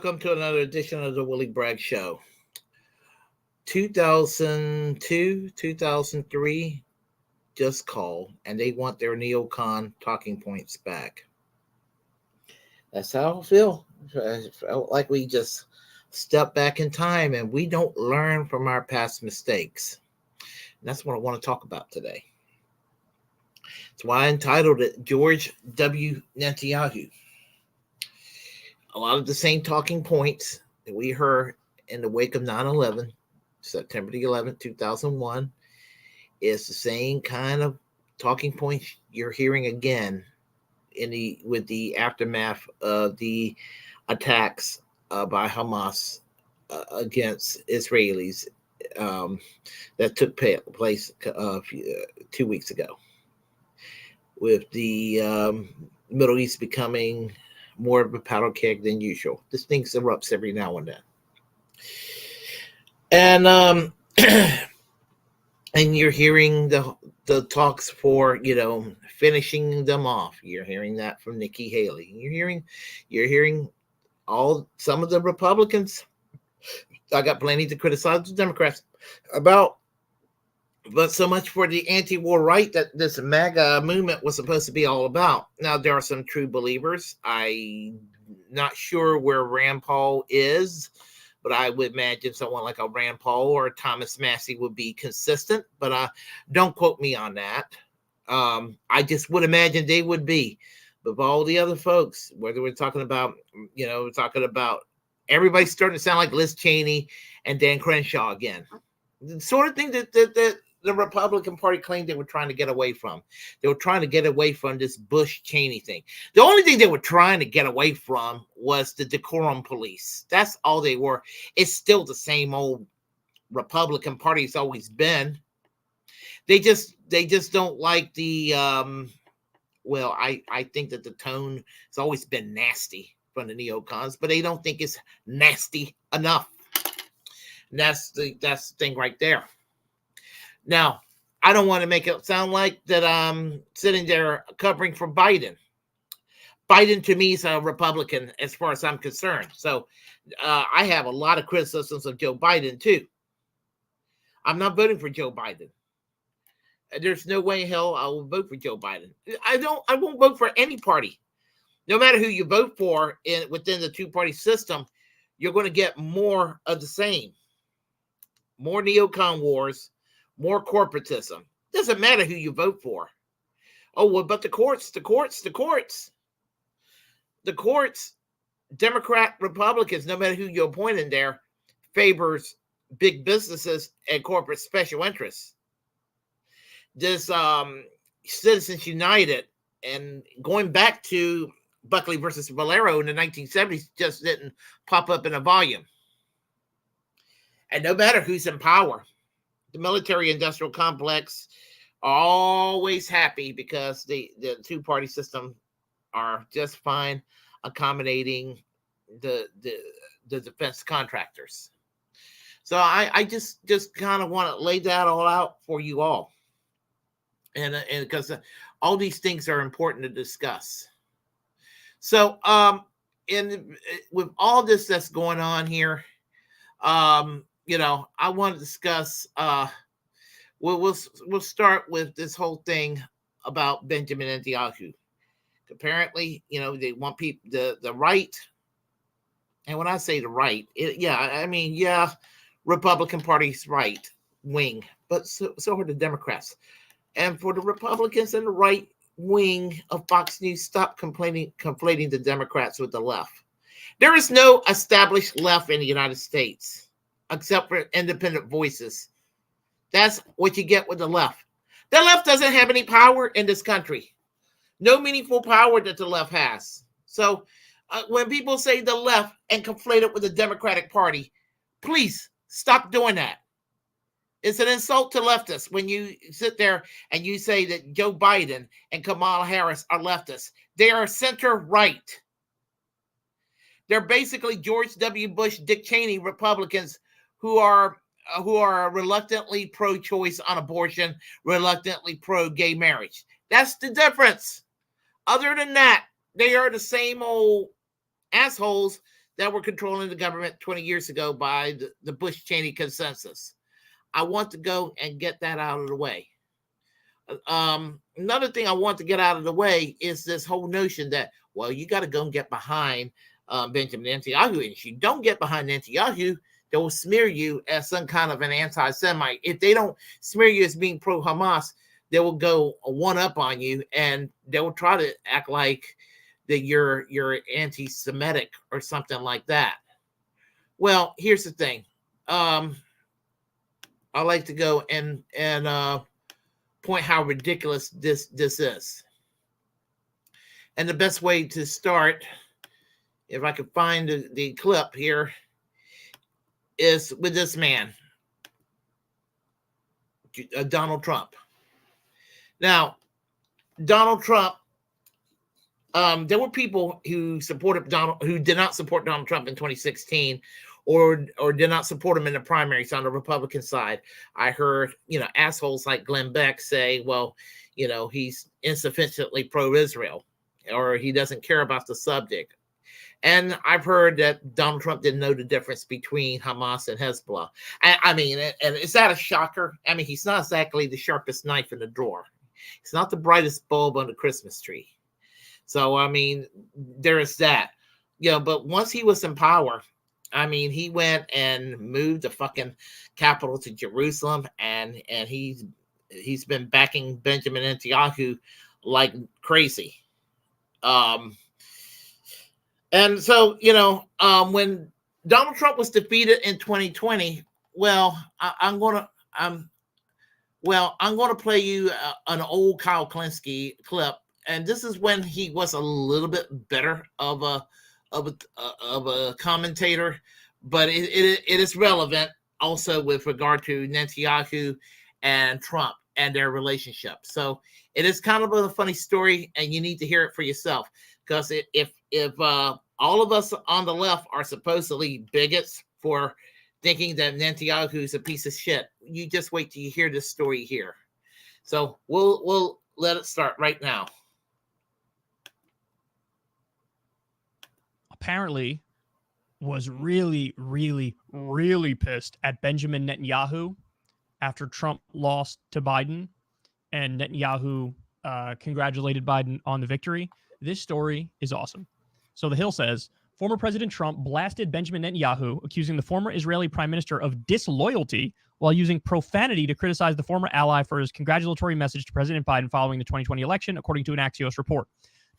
welcome to another edition of the Willie Bragg Show. 2002, 2003 just called, and they want their neocon talking points back. That's how I feel. I felt like we just stepped back in time and we don't learn from our past mistakes. And that's what I want to talk about today. That's why I entitled it George W. Nentanyahu. A lot of the same talking points that we heard in the wake of 9/11, September the 11th, 2001, is the same kind of talking points you're hearing again with the aftermath of the attacks by Hamas against Israelis that took place 2 weeks ago, with the Middle East becoming more of a powder keg than usual. This thing erupts every now and then. And and you're hearing the talks for, finishing them off. You're hearing that from Nikki Haley. You're hearing some of the Republicans. I got plenty to criticize the Democrats about, but so much for the anti-war right that this MAGA movement was supposed to be all about. Now, there are some true believers. I'm not sure where Rand Paul is, but I would imagine someone like a Rand Paul or a Thomas Massey would be consistent, but don't quote me on that. I just would imagine they would be. But all the other folks, whether we're talking about, everybody's starting to sound like Liz Cheney and Dan Crenshaw again. The sort of thing that the Republican Party claimed they were trying to get away from. They were trying to get away from this Bush-Cheney thing. The only thing they were trying to get away from was the decorum police. That's all they were. It's still the same old Republican Party it's always been. They just don't like the, I think that the tone has always been nasty from the neocons, but they don't think it's nasty enough. And that's the thing right there. Now, I don't want to make it sound like that I'm sitting there covering for Biden. Biden, to me, is a Republican as far as I'm concerned. So I have a lot of criticisms of Joe Biden, too. I'm not voting for Joe Biden. There's no way in hell I will vote for Joe Biden. I won't vote for any party. No matter who you vote for within the two-party system, you're going to get more of the same. More neocon wars, more corporatism. Doesn't matter who you vote for. Oh, well, but the courts, Democrat, Republicans, no matter who you appoint in there, favors big businesses and corporate special interests. This Citizens United, and going back to Buckley versus Valero in the 1970s, just didn't pop up in a volume. And no matter who's in power, the military-industrial complex are always happy because the two-party system are just fine accommodating the defense contractors. So I just kind of want to lay that all out for you all. And because all these things are important to discuss. So with all this that's going on here, I want to discuss. We'll start with this whole thing about Benjamin Netanyahu. Apparently, they want people the right, and when I say the right, Republican Party's right wing, but so are the Democrats. And for the Republicans and the right wing of Fox News, stop conflating the Democrats with the left. There is no established left in the United States, except for independent voices. That's what you get with the left. The left doesn't have any power in this country. No meaningful power that the left has. So when people say the left and conflate it with the Democratic Party, please stop doing that. It's an insult to leftists when you sit there and you say that Joe Biden and Kamala Harris are leftists. They are center-right. They're basically George W. Bush, Dick Cheney Republicans who are reluctantly pro-choice on abortion, reluctantly pro-gay marriage. That's the difference. Other than that, they are the same old assholes that were controlling the government 20 years ago by the Bush-Cheney consensus. I want to go and get that out of the way. Another thing I want to get out of the way is this whole notion that, well, you got to go and get behind Benjamin Netanyahu. And if you don't get behind Netanyahu, they will smear you as some kind of an anti-Semite. If they don't smear you as being pro-Hamas, they will go one up on you, and they will try to act like that you're anti-Semitic or something like that. Well, here's the thing. I like to go and point how ridiculous this is. And the best way to start, if I could find the clip here, is with this man, Donald Trump. Now, Donald Trump, there were people who did not support Donald Trump in 2016, or did not support him in the primaries on the Republican side. I heard, assholes like Glenn Beck say, well, he's insufficiently pro-Israel, or he doesn't care about the subject. And I've heard that Donald Trump didn't know the difference between Hamas and Hezbollah. I mean, and is that a shocker? I mean, he's not exactly the sharpest knife in the drawer. He's not the brightest bulb on the Christmas tree. So, I mean, there is that. But once he was in power, I mean, he went and moved the fucking capital to Jerusalem, and he's been backing Benjamin Netanyahu like crazy. And so, when Donald Trump was defeated in 2020, I'm going to play you an old Kyle Klinsky clip, and this is when he was a little bit better of a commentator, but it is relevant also with regard to Netanyahu and Trump and their relationship. So it is kind of a funny story, and you need to hear it for yourself, because if all of us on the left are supposedly bigots for thinking that Netanyahu is a piece of shit, you just wait till you hear this story here. So we'll let it start right now. Apparently was really, really, really pissed at Benjamin Netanyahu after Trump lost to Biden, and Netanyahu congratulated Biden on the victory. This story is awesome. So The Hill says, former President Trump blasted Benjamin Netanyahu, accusing the former Israeli prime minister of disloyalty while using profanity to criticize the former ally for his congratulatory message to President Biden following the 2020 election, according to an Axios report.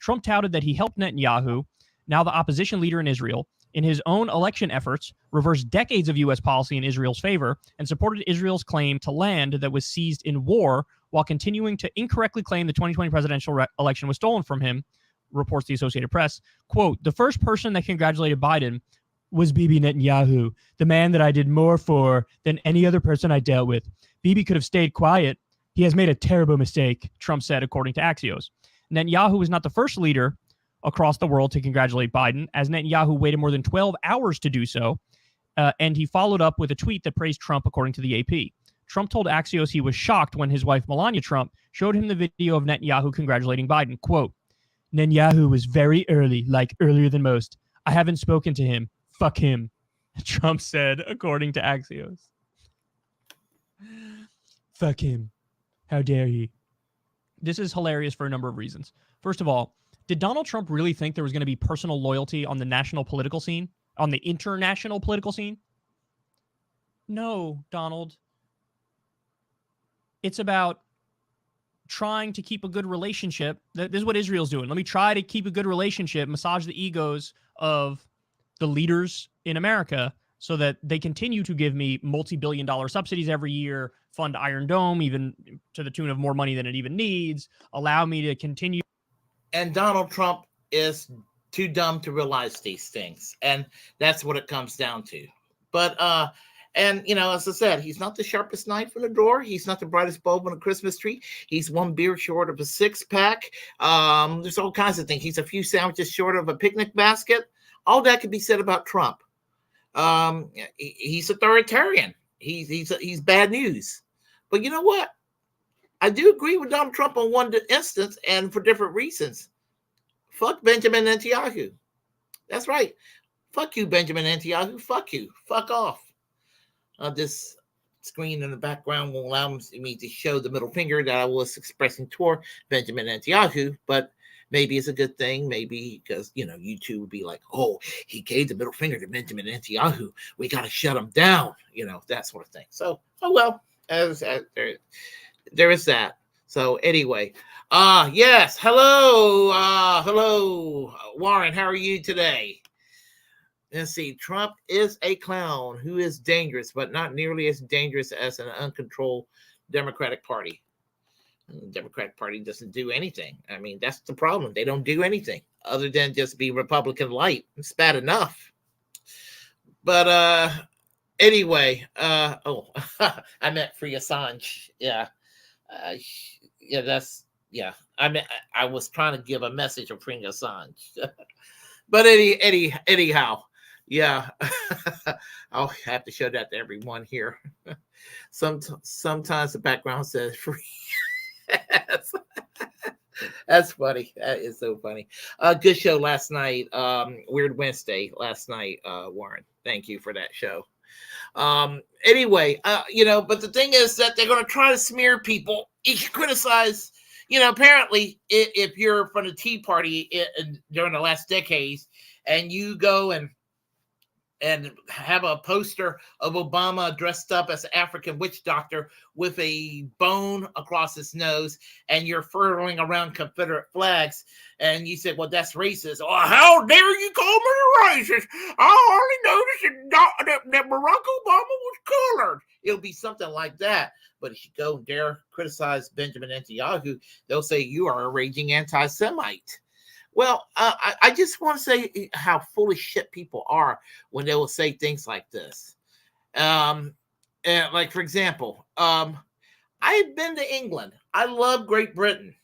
Trump touted that he helped Netanyahu, now the opposition leader in Israel, in his own election efforts, reversed decades of U.S. policy in Israel's favor, and supported Israel's claim to land that was seized in war, while continuing to incorrectly claim the 2020 presidential election was stolen from him, reports the Associated Press. Quote, the first person that congratulated Biden was Bibi Netanyahu, the man that I did more for than any other person I dealt with. Bibi could have stayed quiet. He has made a terrible mistake, Trump said, according to Axios. Netanyahu was not the first leader across the world to congratulate Biden, as Netanyahu waited more than 12 hours to do so, and he followed up with a tweet that praised Trump, according to the AP. Trump told Axios he was shocked when his wife, Melania Trump, showed him the video of Netanyahu congratulating Biden. Quote, Netanyahu was very early, like earlier than most. I haven't spoken to him. Fuck him, Trump said, according to Axios. Fuck him. How dare he? This is hilarious for a number of reasons. First of all, did Donald Trump really think there was going to be personal loyalty on the national political scene, on the international political scene? No, Donald. It's about trying to keep a good relationship. This is what Israel's doing. Let me try to keep a good relationship, massage the egos of the leaders in America so that they continue to give me multi-billion-dollar subsidies every year, fund Iron Dome, even to the tune of more money than it even needs, allow me to continue. And Donald Trump is too dumb to realize these things. And that's what it comes down to. But, and, as I said, he's not the sharpest knife in the drawer. He's not the brightest bulb on a Christmas tree. He's one beer short of a six-pack. There's all kinds of things. He's a few sandwiches short of a picnic basket. All that could be said about Trump. He's authoritarian. He's bad news. But you know what? I do agree with Donald Trump on one instance, and for different reasons. Fuck Benjamin Netanyahu. That's right. Fuck you, Benjamin Netanyahu. Fuck you. Fuck off. This screen in the background will allow me to show the middle finger that I was expressing toward Benjamin Netanyahu, but maybe it's a good thing. Maybe because, YouTube would be like, oh, he gave the middle finger to Benjamin Netanyahu. We got to shut him down, that sort of thing. So, oh, well, there is that. So anyway, yes. Hello, Warren. How are you today? Let's see. Trump is a clown who is dangerous, but not nearly as dangerous as an uncontrolled Democratic Party. The Democratic Party doesn't do anything. I mean, that's the problem. They don't do anything other than just be Republican light. It's bad enough. But anyway, I meant Free Assange. Yeah. I was trying to give a message of freeing Assange. But anyhow. Yeah, I'll have to show that to everyone here. Sometimes the background says free. That's funny. That is so funny. Good show last night. Weird Wednesday last night, Warren. Thank you for that show. Anyway, but the thing is that they're going to try to smear people. If you criticize, apparently if you're from the Tea Party during the last decades and you go and have a poster of Obama dressed up as an African witch doctor with a bone across his nose, and you're furling around Confederate flags, and you said, well, that's racist. Oh, how dare you call me racist? I only noticed that Barack Obama was colored. It'll be something like that. But if you go and dare criticize Benjamin Netanyahu, they'll say you are a raging anti-Semite. Well, I just want to say how full of shit people are when they will say things like this. And like, for example, I've been to England. I love Great Britain.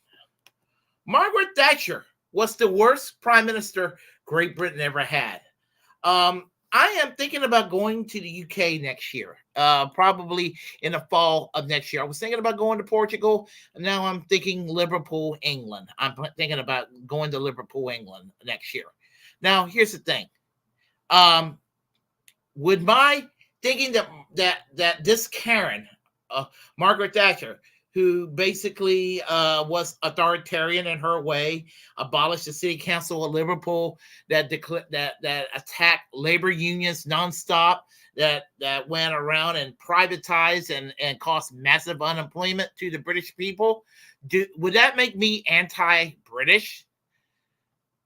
Margaret Thatcher was the worst prime minister Great Britain ever had. I am thinking about going to the UK next year, probably in the fall of next year. I was thinking about going to Portugal, and now I'm thinking Liverpool, England. I'm thinking about going to Liverpool, England next year. Now, here's the thing. Would my thinking that this Karen, Margaret Thatcher, who basically was authoritarian in her way, abolished the city council of Liverpool, that attacked labor unions nonstop, that went around and privatized and caused massive unemployment to the British people. Would that make me anti-British?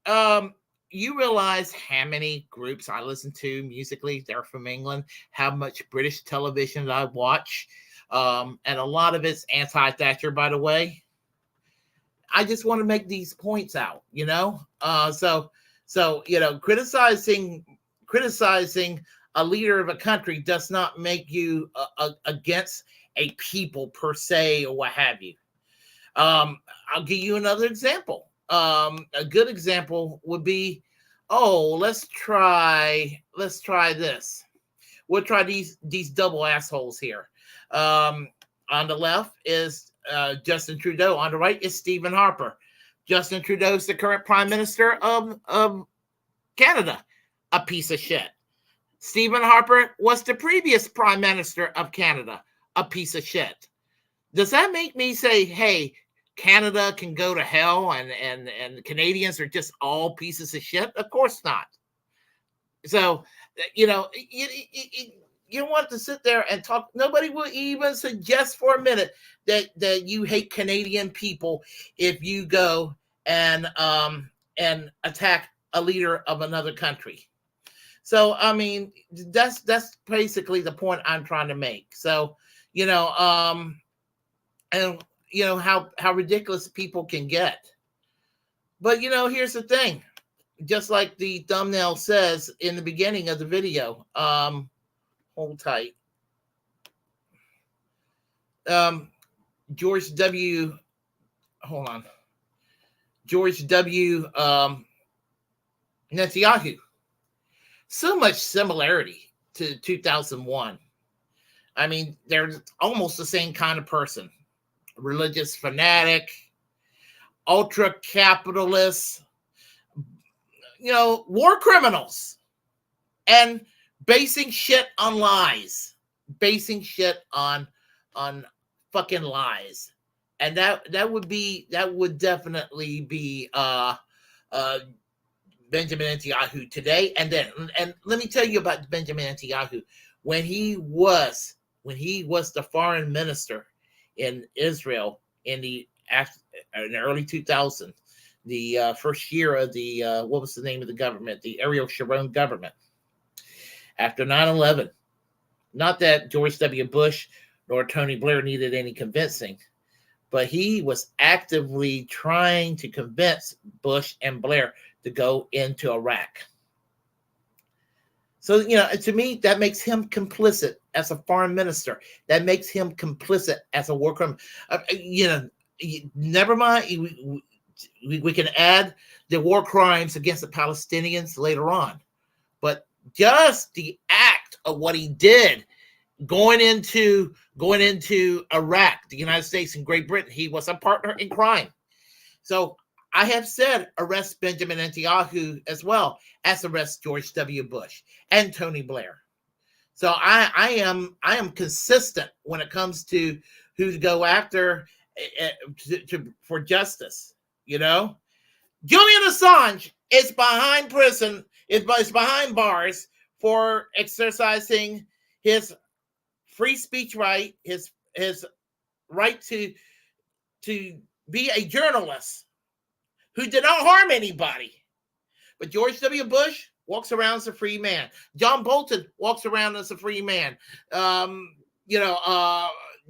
You realize how many groups I listen to musically, they're from England, how much British television I watch. And a lot of it's anti-Thatcher, by the way. I just want to make these points out, So criticizing a leader of a country does not make you against a people per se or what have you. I'll give you another example. A good example would be, let's try this. We'll try these double assholes here. On the left is Justin Trudeau. On the right is Stephen Harper. Justin Trudeau is the current prime minister of Canada, a piece of shit. Stephen Harper was the previous prime minister of Canada, a piece of shit. Does that make me say, hey, Canada can go to hell and Canadians are just all pieces of shit? Of course not. So, you want to sit there and talk. Nobody will even suggest for a minute that you hate Canadian people if you go and attack a leader of another country. So, I mean, that's basically the point I'm trying to make. So, and how ridiculous people can get. But, here's the thing. Just like the thumbnail says in the beginning of the video, hold tight. George W. Netanyahu. So much similarity to 2001. I mean, they're almost the same kind of person. Religious fanatic, ultra capitalist, war criminals. and basing shit on lies, basing shit on fucking lies. And that would definitely be Benjamin Netanyahu today. And let me tell you about Benjamin Netanyahu. When he was the foreign minister in Israel in the early 2000s, the first year of the what was the name of the government, the Ariel Sharon government, after 9/11. Not that George W. Bush nor Tony Blair needed any convincing, but he was actively trying to convince Bush and Blair to go into Iraq. So, to me, that makes him complicit as a foreign minister. That makes him complicit as a war criminal. Never mind. We can add the war crimes against the Palestinians later on. But just the act of what he did going into Iraq, the United States and Great Britain, he was a partner in crime. So I have said arrest Benjamin Netanyahu as well as arrest George W. Bush and Tony Blair. So I am consistent when it comes to who to go after for justice. Julian Assange is behind prison, is behind bars for exercising his free speech right, his right to be a journalist who did not harm anybody. But George W. Bush walks around as a free man. John Bolton walks around as a free man.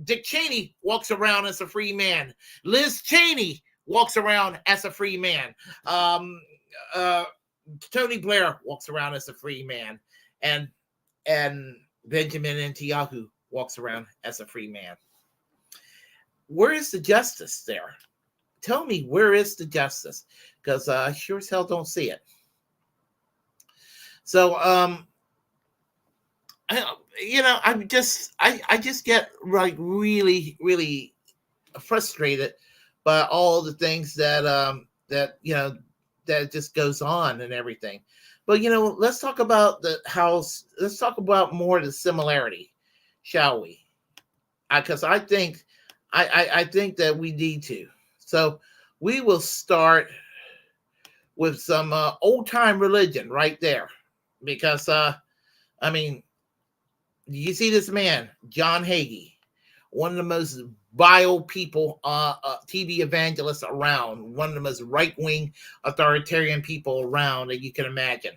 Dick Cheney walks around as a free man. Liz Cheney walks around as a free man. Tony Blair walks around as a free man. And Benjamin Netanyahu walks around as a free man. Where is the justice there? Tell me, where is the justice? Because I sure as hell don't see it. So, I just get like really, really frustrated by all the things that just goes on and everything. But let's talk about let's talk about more of the similarity, shall we? Because I think that we need to. So we will start with some old time religion right there, because you see this man, John Hagee, one of the most vile people, TV evangelists around, one of the most right-wing authoritarian people around that you can imagine.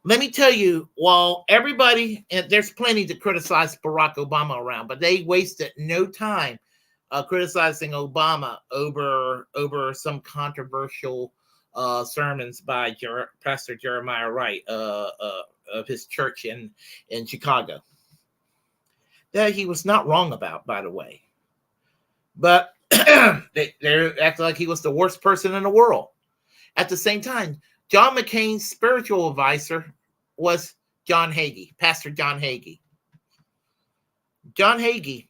Let me tell you, while everybody, and there's plenty to criticize Barack Obama around, but they wasted no time criticizing Obama over some controversial sermons by Pastor Jeremiah Wright of his church in Chicago. That he was not wrong about, by the way. But they acted like he was the worst person in the world. At the same time, John McCain's spiritual advisor was John Hagee, Pastor John Hagee. John Hagee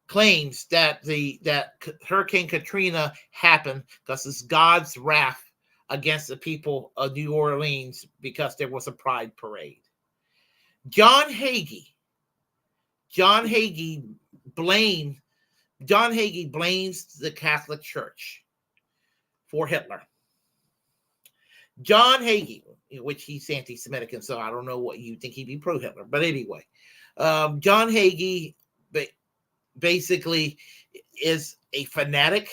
claims that that Hurricane Katrina happened because it's God's wrath against the people of New Orleans because there was a pride parade. John Hagee blames the Catholic Church for Hitler. John Hagee, which he's anti-Semitic, and so I don't know what you think he'd be pro-Hitler, but anyway, John Hagee basically is a fanatic.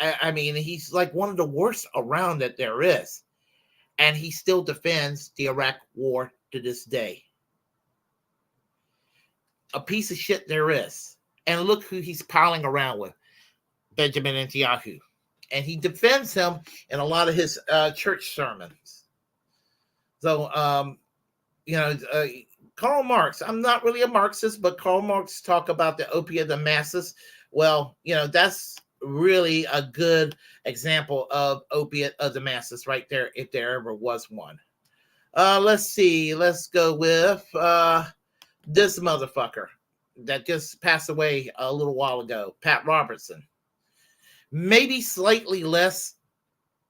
I mean, he's like one of the worst around that there is, and he still defends the Iraq war to this day. A piece of shit there is. And look who he's piling around with, Benjamin Netanyahu. And he defends him in a lot of his church sermons. So, Karl Marx, I'm not really a Marxist, but Karl Marx talk about the opiate of the masses. Well, that's really a good example of opiate of the masses right there, if there ever was one. Let's see. Let's go with this motherfucker that just passed away a little while ago, Pat Robertson. Maybe slightly less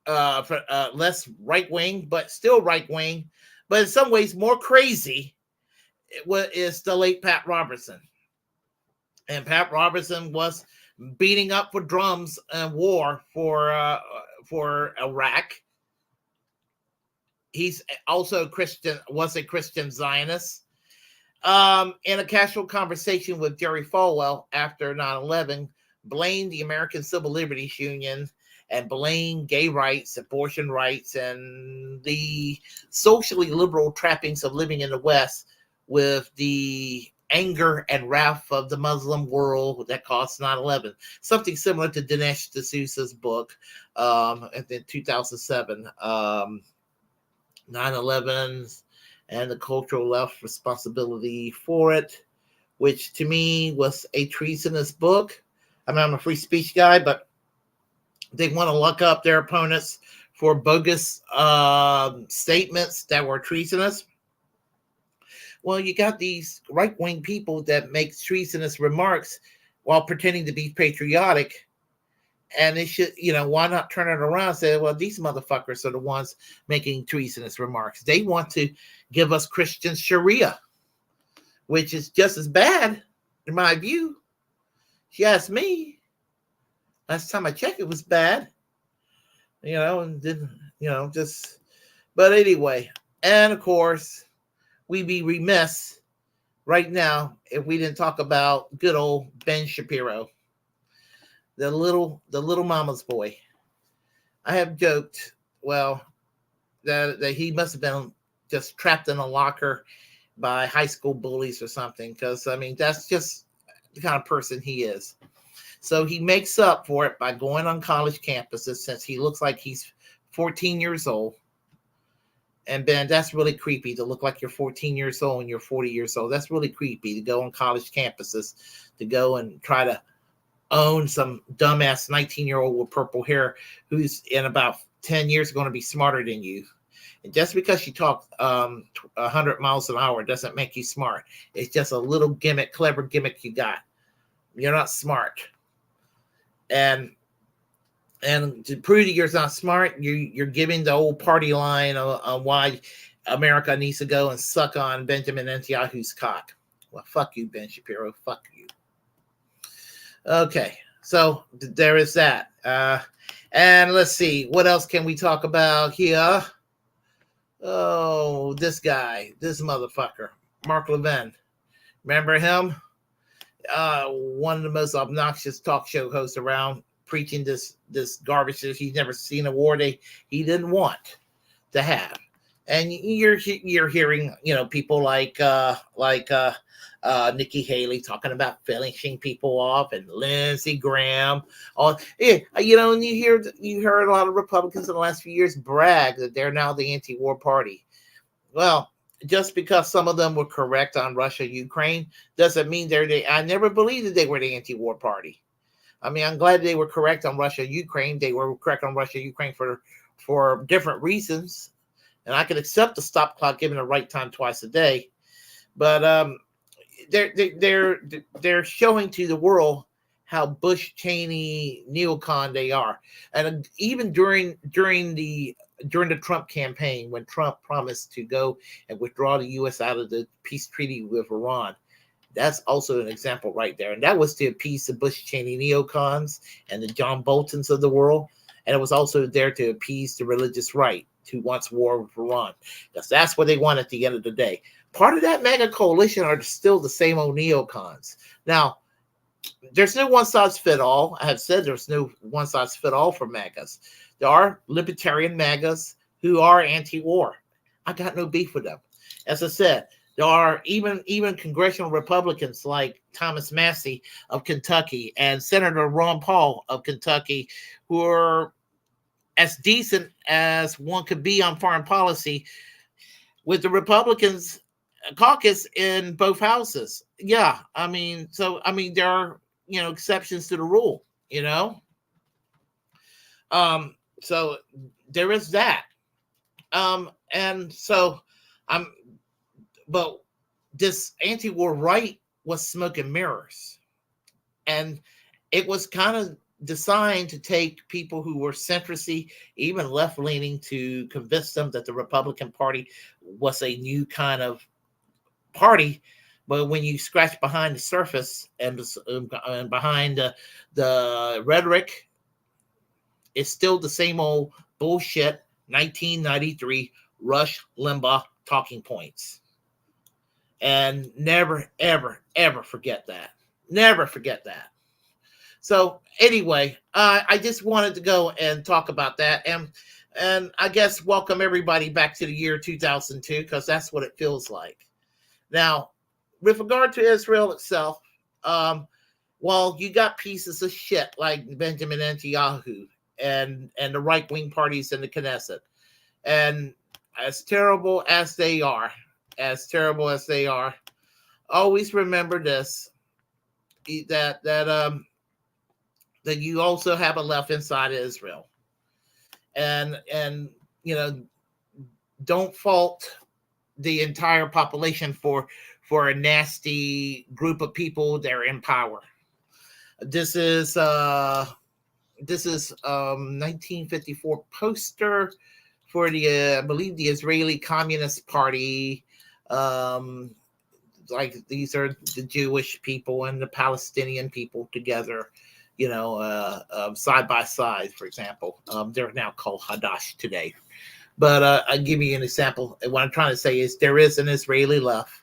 less right wing, but still right wing, but in some ways more crazy. Is the late Pat Robertson, and Pat Robertson was beating up for drums and war for Iraq. He's also Christian, was a Christian Zionist. In a casual conversation with Jerry Falwell after 9/11, blamed the American Civil Liberties Union and blamed gay rights, abortion rights, and the socially liberal trappings of living in the West with the anger and wrath of the Muslim world that caused 9/11. Something similar to Dinesh D'Souza's book in 2007, 9/11 and the cultural left responsibility for it, which to me was a treasonous book. I mean, I'm a free speech guy, but they want to lock up their opponents for bogus statements that were treasonous. Well, you got these right-wing people that make treasonous remarks while pretending to be patriotic. And they should, why not turn it around and say, well, these motherfuckers are the ones making treasonous remarks. They want to give us Christian Sharia, which is just as bad, in my view. If you ask me, last time I checked, it was bad. And didn't, but anyway. And of course, we'd be remiss right now if we didn't talk about good old Ben Shapiro. The little mama's boy. I have joked, well, that he must have been just trapped in a locker by high school bullies or something, because, I mean, that's just the kind of person he is. So he makes up for it by going on college campuses, since he looks like he's 14 years old. And Ben, that's really creepy to look like you're 14 years old and you're 40 years old. That's really creepy to go on college campuses, to go and try to own some dumbass 19-year-old with purple hair who's in about 10 years going to be smarter than you. And just because you talk 100 miles an hour doesn't make you smart. It's just a little gimmick, clever gimmick you got. You're not smart. And to prove that you're not smart, you're giving the old party line on why America needs to go and suck on Benjamin Netanyahu's cock. Well, fuck you, Ben Shapiro. Fuck you. Okay, so there is that. And let's see, what else can we talk about here? Oh, this guy, this motherfucker, Mark Levin. Remember him? One of the most obnoxious talk show hosts around, preaching this garbage that he's never seen a war day he didn't want to have. And you're hearing, people like Nikki Haley talking about finishing people off, and Lindsey Graham. And you heard a lot of Republicans in the last few years brag that they're now the anti-war party. Well, just because some of them were correct on Russia, Ukraine, doesn't mean I never believed that they were the anti-war party. I mean, I'm glad they were correct on Russia, Ukraine. They were correct on Russia, Ukraine for different reasons. And I can accept the stop clock given the right time twice a day. But they're showing to the world how Bush Cheney neocon they are. And even during the Trump campaign, when Trump promised to go and withdraw the U.S. out of the peace treaty with Iran, that's also an example right there. And that was to appease the Bush Cheney neocons and the John Boltons of the world. And it was also there to appease the religious right who wants war with Iran. Because that's what they want at the end of the day. Part of that mega coalition are still the same old neocons. Now, there's no one-size-fit-all. I have said there's no one-size-fit-all for MAGAs. There are libertarian MAGAs who are anti-war. I got no beef with them. As I said, there are even congressional Republicans like Thomas Massey of Kentucky and Senator Ron Paul of Kentucky who are as decent as one could be on foreign policy with the Republicans caucus in both houses. Yeah, there are, exceptions to the rule, so there is that. But this anti-war right was smoke and mirrors. And it was kind of designed to take people who were centristy, even left leaning, to convince them that the Republican Party was a new kind of party. But when you scratch behind the surface and behind the rhetoric, it's still the same old bullshit 1993 Rush Limbaugh talking points. And never, ever, ever forget that. Never forget that. So anyway, I just wanted to go and talk about that. And I guess welcome everybody back to the year 2002, because that's what it feels like. Now, with regard to Israel itself, well, you got pieces of shit like Benjamin Netanyahu and the right-wing parties in the Knesset. And as terrible as they are, always remember this, that you also have a left inside of Israel. And you know, don't fault the entire population for a nasty group of people that are in power. This is 1954 poster for the I believe the Israeli Communist Party. Like these are the Jewish people and the Palestinian people together, you know, side by side. For example, they're now called Hadash today. But I'll give you an example. What I'm trying to say is there is an Israeli left,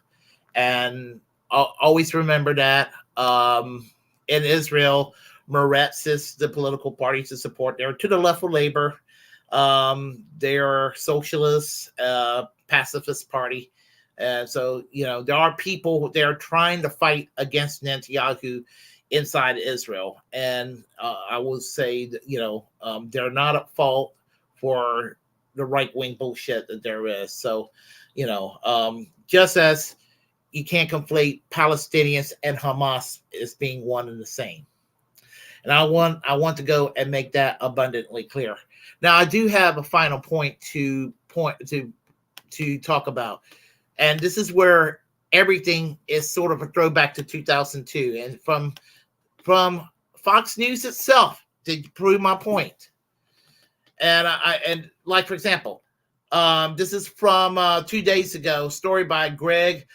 and I'll always remember that. In Israel, Meretz is the political party to support. They're to the left of labor. They are socialist, pacifist party. And so, you know, there are people they're trying to fight against Netanyahu inside Israel. And I will say that, you know, they're not at fault for the right-wing bullshit that there is. So, you know, just as you can't conflate Palestinians and Hamas as being one and the same. And I want to go and make that abundantly clear. Now, I do have a final point to talk about. And this is where everything is sort of a throwback to 2002. And from Fox News itself to prove my point. And like, for example, this is from 2 days ago, story by Greg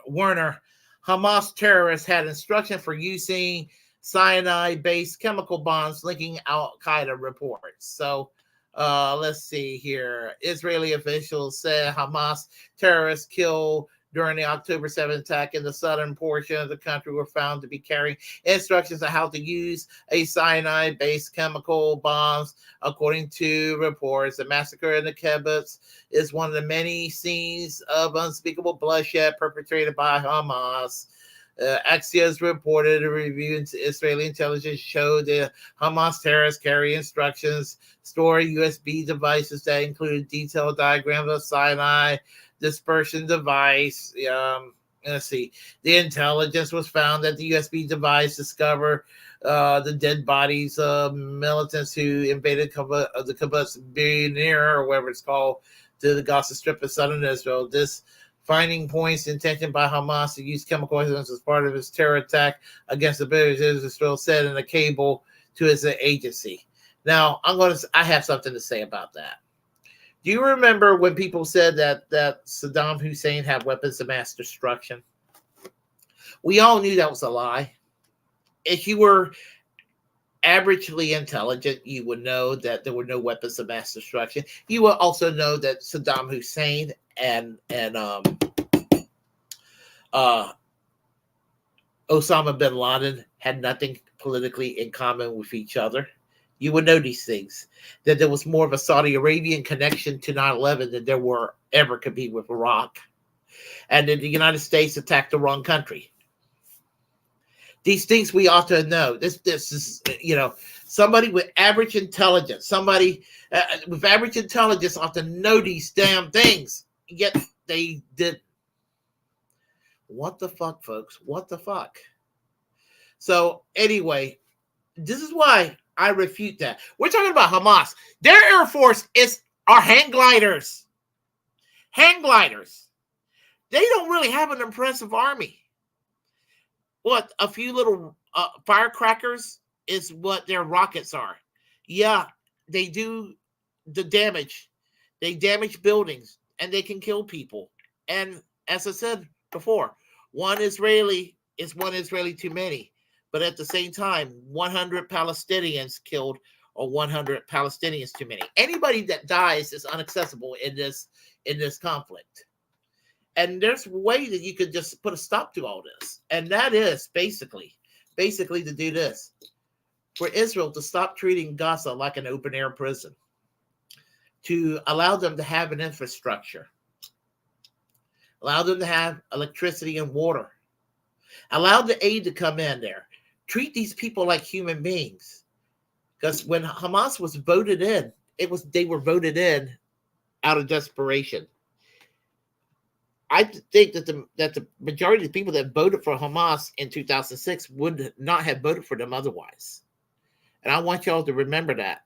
Werner. Hamas terrorists had instruction for using cyanide-based chemical bombs linking Al-Qaeda reports. So let's see here. Israeli officials said Hamas terrorists killed during the October 7th attack in the southern portion of the country were found to be carrying instructions on how to use a cyanide-based chemical bombs. According to reports, the massacre in the kibbutz is one of the many scenes of unspeakable bloodshed perpetrated by Hamas. Axios reported a review into Israeli intelligence showed the Hamas terrorists carry instructions, store USB devices that included detailed diagrams of cyanide dispersion device. Let's see. The intelligence was found that the USB device discovered the dead bodies of militants who invaded the kibbutz near, or whatever it's called, to the Gaza Strip of southern Israel. This finding points the intention by Hamas to use chemical weapons as part of its terror attack against the British, Israel said in a cable to its agency. Now, I have something to say about that. Do you remember when people said that Saddam Hussein had weapons of mass destruction? We all knew that was a lie. If you were averagely intelligent, you would know that there were no weapons of mass destruction. You would also know that Saddam Hussein and Osama bin Laden had nothing politically in common with each other. You would know these things, that there was more of a Saudi Arabian connection to 9/11 than there were ever could be with Iraq, and that the United States attacked the wrong country. These things we ought to know. This is, you know, somebody with average intelligence, ought to know these damn things. Yet they did. What the fuck, folks? What the fuck? So anyway, this is why I refute that. We're talking about Hamas. Their Air Force are hang gliders. Hang gliders. They don't really have an impressive army. What, a few little firecrackers is what their rockets are. Yeah, they do the damage. They damage buildings and they can kill people. And as I said before, one Israeli is one Israeli too many. But at the same time, 100 Palestinians killed or 100 Palestinians too many. Anybody that dies is inaccessible in this conflict. And there's a way that you could just put a stop to all this. And that is basically to do this. For Israel to stop treating Gaza like an open air prison, to allow them to have an infrastructure, allow them to have electricity and water, allow the aid to come in there, treat these people like human beings. Because when Hamas was voted in, they were voted in out of desperation. I think that the majority of the people that voted for Hamas in 2006 would not have voted for them otherwise. And I want y'all to remember that.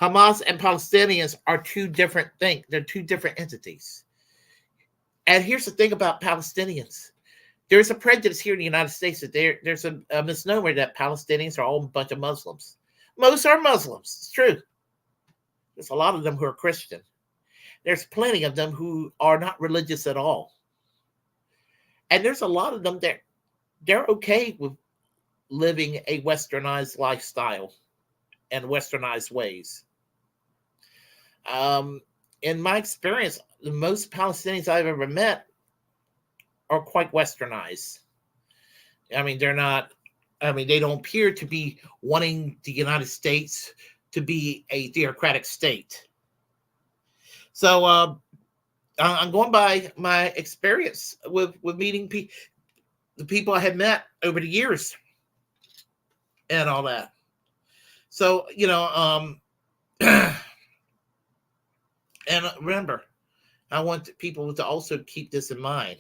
Hamas and Palestinians are two different things. They're two different entities. And here's the thing about Palestinians. There's a prejudice here in the United States that there's a misnomer that Palestinians are all a bunch of Muslims. Most are Muslims. It's true. There's a lot of them who are Christian. There's plenty of them who are not religious at all. And there's a lot of them that they're okay with living a westernized lifestyle and westernized ways. In my experience, the most Palestinians I've ever met are quite westernized. I mean, they don't appear to be wanting the United States to be a theocratic state. So I'm going by my experience with meeting the people I had met over the years and all that. So, and remember, I want people to also keep this in mind,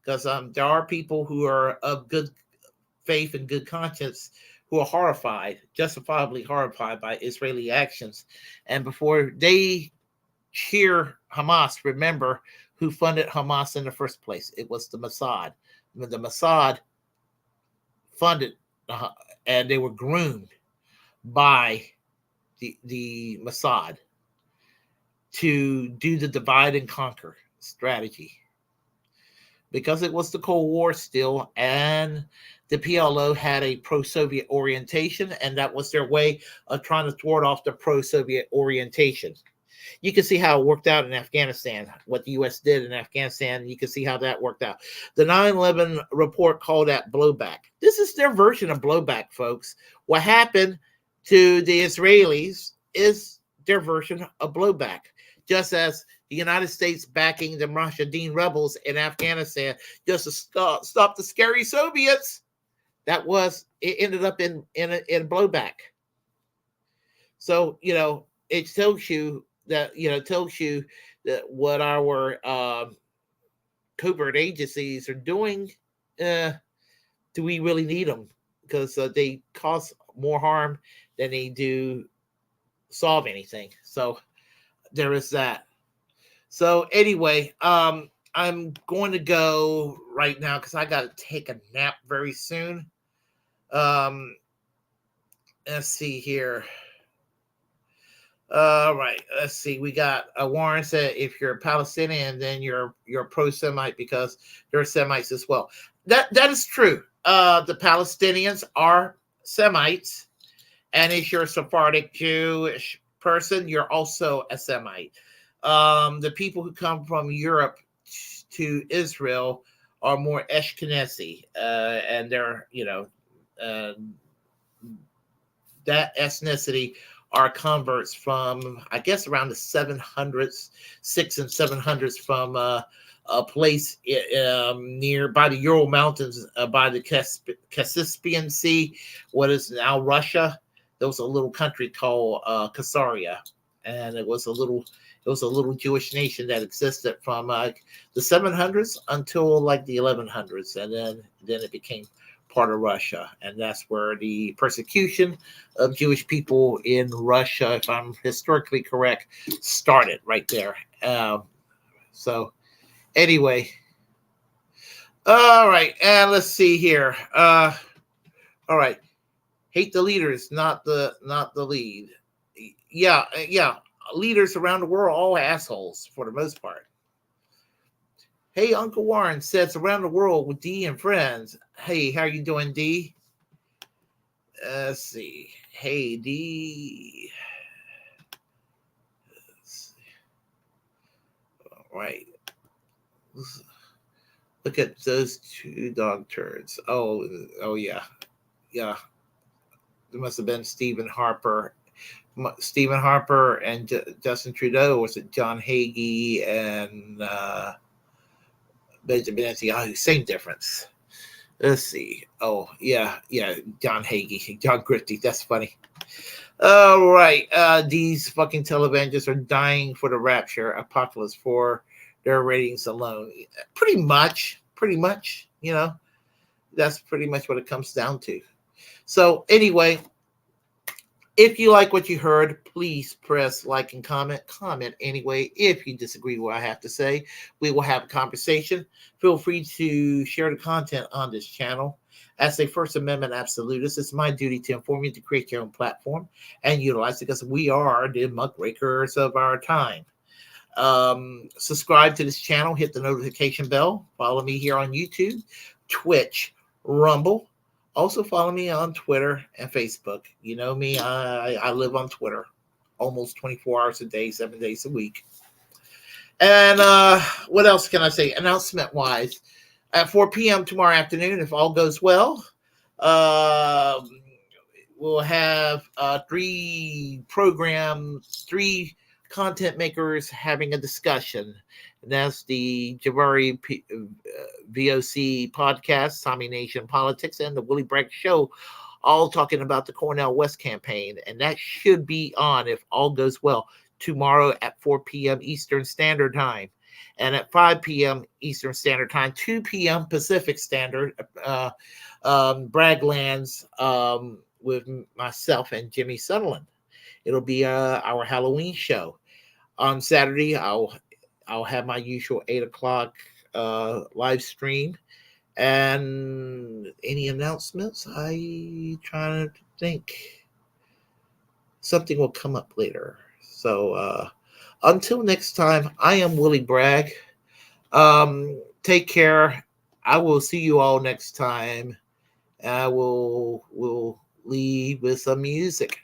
because there are people who are of good faith and good conscience who are horrified, justifiably horrified by Israeli actions. And before they cheer Hamas, remember who funded Hamas in the first place. It was the Mossad. When the Mossad funded, and they were groomed by the Mossad to do the divide and conquer strategy. Because it was the Cold War still, and the PLO had a pro-Soviet orientation, and that was their way of trying to thwart off the pro-Soviet orientation. You can see how it worked out in Afghanistan, what the U.S. did in Afghanistan. You can see how that worked out. The 9/11 report called that blowback. This is their version of blowback, folks. What happened to the Israelis is their version of blowback. Just as the United States backing the Mujahideen rebels in Afghanistan just to stop the scary Soviets, it ended up in blowback. So, it tells you that what our covert agencies are doing. Do we really need them? Because they cause more harm than they do solve anything. So there is that. So anyway, I'm going to go right now because I got to take a nap very soon. Let's see here. All right, let's see. We got Warren said if you're a Palestinian, then you're pro-Semite because they're Semites as well. That is true. The Palestinians are Semites, and if you're a Sephardic Jewish person, you're also a Semite. The people who come from Europe to Israel are more Ashkenazi, and they're that ethnicity are converts from, I guess, around the 700s, 600s and 700s from a place near by the Ural Mountains, by the Caspian Sea, what is now Russia. There was a little country called Khazaria, and it was a little Jewish nation that existed from the 700s until like the 1100s, and then it became part of Russia, and that's where the persecution of Jewish people in Russia, if I'm historically correct, started right there. So anyway, all right, and let's see here. All right. Hate the leaders, not the lead. Yeah. Leaders around the world, all assholes for the most part. Hey, Uncle Warren says around the world with D and friends. Hey, how you doing, D? Let's see. Hey, D. All right. Look at those two dog turds. Oh yeah. Yeah. There must have been Stephen Harper and Justin Trudeau. Was it John Hagee and Benjamin Netanyahu? Same difference. Let's see. Oh, yeah. John Hagee, John Christie. That's funny. All right. These fucking televangelists are dying for the rapture apocalypse for their ratings alone. Pretty much. That's pretty much what it comes down to. So anyway, if you like what you heard, please press like and comment. Comment anyway. If you disagree with what I have to say, we will have a conversation. Feel free to share the content on this channel. As a First Amendment absolutist, it's my duty to inform you to create your own platform and utilize it because we are the muckrakers of our time. Subscribe to this channel. Hit the notification bell. Follow me here on YouTube, Twitch, Rumble. Also follow me on Twitter and Facebook. You know me, I live on Twitter almost 24 hours a day, 7 days a week. And what else can I say? Announcement-wise, at 4 p.m. tomorrow afternoon, if all goes well, we'll have three content makers having a discussion. And that's the Jabari VOC podcast, Tommy Nation Politics, and the Willie Bragg Show, all talking about the Cornel West campaign. And that should be on, if all goes well, tomorrow at 4 p.m. Eastern Standard Time. And at 5 p.m. Eastern Standard Time, 2 p.m. Pacific Standard, Braglands with myself and Jimi Sunderland. It'll be our Halloween show. On Saturday, I'll have my usual 8 o'clock live stream. And any announcements? I trying to think. Something will come up later. So until next time, I am Willie Bragg. Take care. I will see you all next time. I will leave with some music.